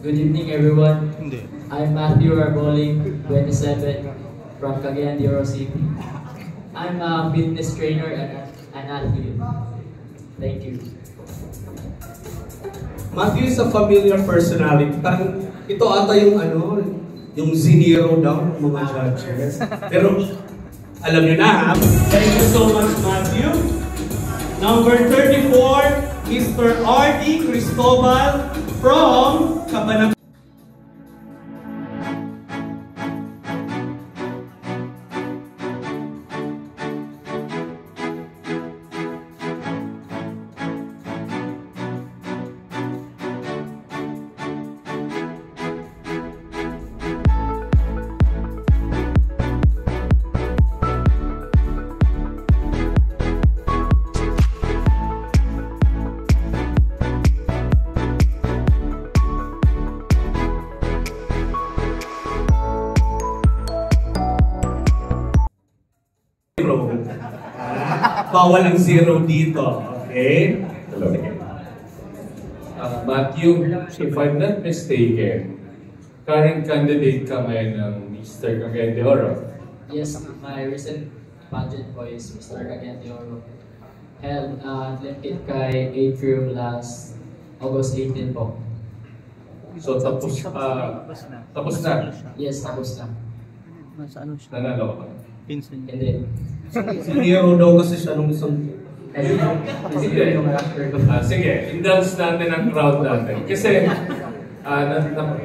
Good evening, everyone. I'm Matthew Arboling, 27, from Cagayan de Oro City. I'm a fitness trainer and an athlete. Thank you. Matthew is a familiar personality. Parang ito ata yung yung zinero daw ng mga judges. Pero alam niyo na ha. Thank you so much, Matthew. Number 34, Mr. R.D. Cristobal from Cabanatuan. Bawal ang zero dito, okay? Matthew, if I'm not mistaken, current candidate ka ngayon ng Mr. Cagayan de Oro. Yes, my recent pageant po is Mr. Cagayan de Oro. Held Limpid kay Atrium last August 18 po. So tapos na? Yes, tapos na. Nanalo ka? Hindi. Zinero daw kasi siya nung isang... Sige, indulge natin ang crowd natin. Kasi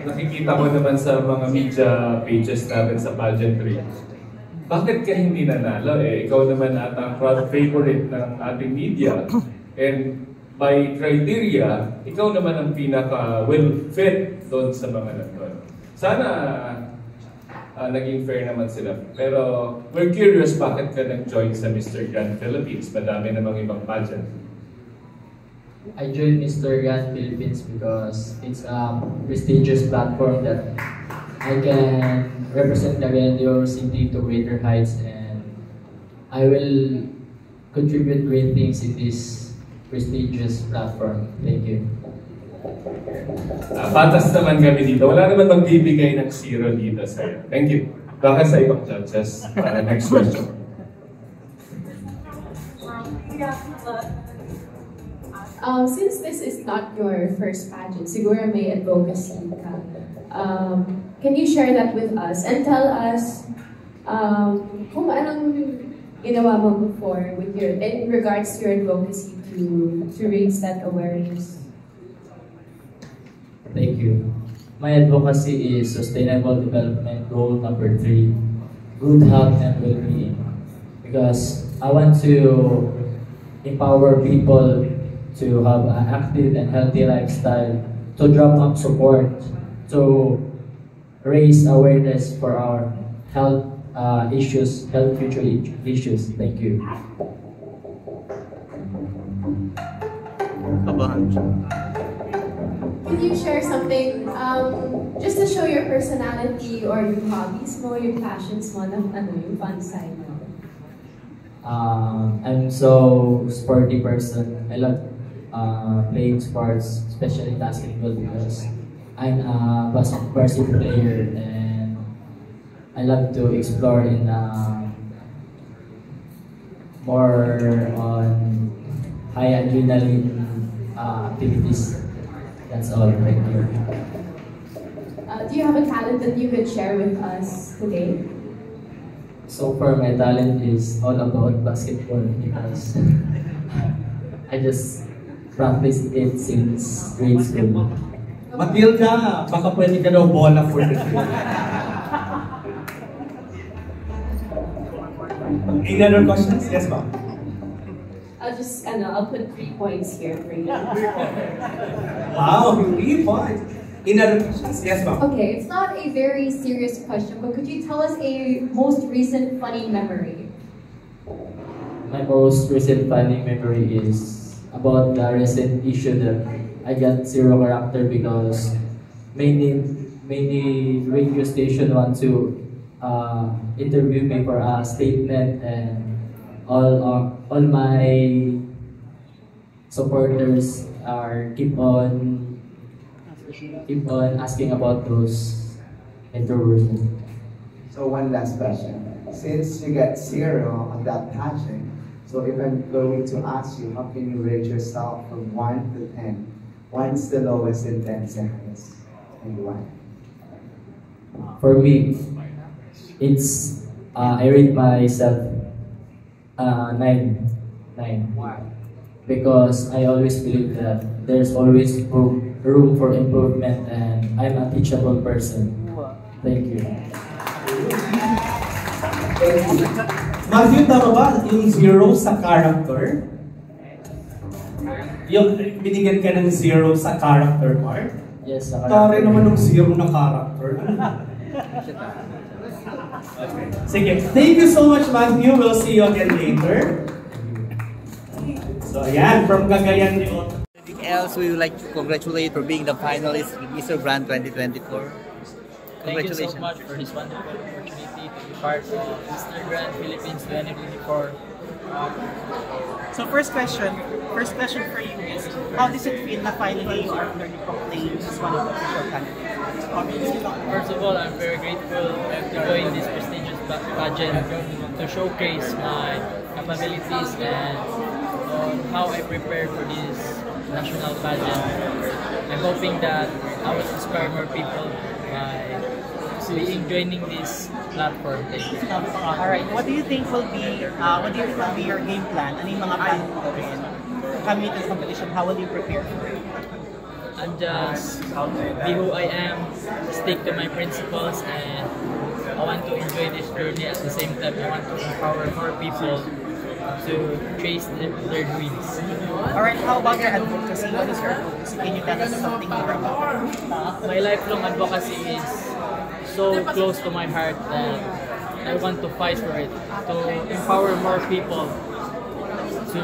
nakikita mo naman sa mga media pages natin sa pageantry. Bakit ka hindi nanalo? Ikaw naman ata ang crowd favorite ng ating media. And by criteria, ikaw naman ang pinaka well fit doon sa mga nandun. Sana naging fair naman sila. Pero we're curious bakit ka nag-join sa Mr. Grand Philippines. Madami namang ibang pageant. I joined Mr. Grand Philippines because it's a prestigious platform that I can represent Cagayan de Oro City to greater heights, and I will contribute great things in this prestigious platform. Thank you. Patas naman kami dito. Wala naman magbibigay ng zero dito sa'yo. Thank you. Baka sa ibang judges. Next question. Since this is not your first pageant, siguro may advocacy ka. Can you share that with us and tell us kung anong ginawa mo before with in regards to your advocacy to raise that awareness? Thank you. My advocacy is Sustainable Development Goal number 3, good health and well-being. Because I want to empower people to have an active and healthy lifestyle, to drum up support, to raise awareness for our health issues, health future issues. Thank you. Can you share something just to show your personality or your hobbies mo, your passions mo, yung fun side mo? I'm so sporty person. I love playing sports, especially basketball, because I'm a varsity player and I love to explore in more on high adrenaline activities. That's all right here. Do you have a talent that you could share with us today? So far, my talent is all about basketball because I just practice it since grade school. Matilda, baka pwede ka daw bola for the team. Any other questions? Yes, ma'am. I'll put 3 points here for you. Wow, 3 points. Any other questions? Yes, ma'am. Okay, it's not a very serious question, but could you tell us a most recent funny memory? My most recent funny memory is about the recent issue that I got zero character because many radio station want to interview me for a statement, and all my supporters are keep on keep on asking about those introversion. So one last question. Since you got 0 on that pageant, so if I'm going to ask you, how can you rate yourself from 1 to 10? 1 is the lowest and 10 is the highest. And why? For me, it's I rate myself 9. Why? Because I always believe that there's always room for improvement and I'm a teachable person. Thank you. Matthew, tama ba yung 0 sa character? Yung binigyan ka ng 0 sa character part? Yes, Tari naman ng 0 na character. Okay. Sige. Thank you so much, Matthew. We'll see you again later. So, ayan, from Cagayan de Oro. Anything else we would like to congratulate for being the finalist in Mr. Grand 2024? Thank you so much for this wonderful opportunity to be part of Mr. Grand Philippines 2024. So first question for you is, how does it feel na finally you are already proclaimed as one of the official candidates? First of all, I'm very grateful to join this prestigious pageant to showcase my capabilities and on how I prepare for this national pageant. I'm hoping that I will inspire more people by joining this platform. Thank you. Alright, what do you think will be your game plan? Ano yung mga plan mo gawin? Coming to the competition, how will you prepare for it? I'm just be who I am, stick to my principles, and I want to enjoy this journey. At the same time, I want to empower more people to chase their dreams. Alright, how about your advocacy? What is your advocacy? Can you tell us something more about it? My lifelong advocacy is so close to my heart that I want to fight for it, to empower more people to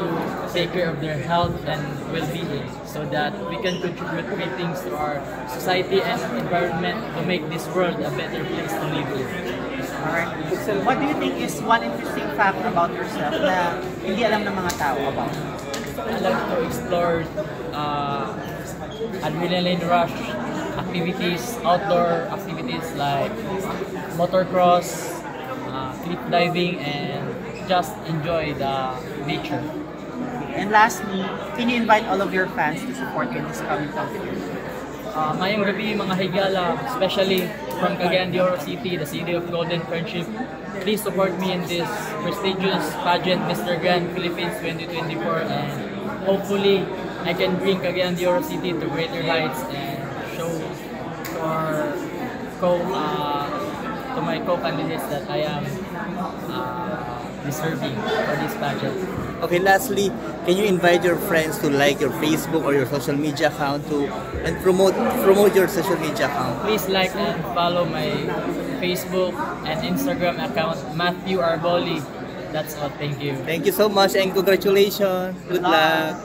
take care of their health and well-being so that we can contribute great things to our society and environment to make this world a better place to live in. Alright, so what do you think is one interesting fact about yourself na hindi alam ng mga tao about? I like to explore adrenaline rush activities, outdoor activities like motocross, cliff diving, and just enjoy the nature. And lastly, can you invite all of your fans to support you in this coming competition? Mayong gabi mga higala, especially from Cagayan de Oro City, the city of Golden Friendship. Please support me in this prestigious pageant, Mr. Grand Philippines 2024, and hopefully I can bring Cagayan de Oro City to greater heights and show to my co-candidates that I am deserving for this pageant. Okay, lastly, can you invite your friends to like your Facebook or your social media account and promote your social media account? Please like and follow my Facebook and Instagram account, Matthew Arboli. That's all. Thank you. Thank you so much and congratulations. Good luck.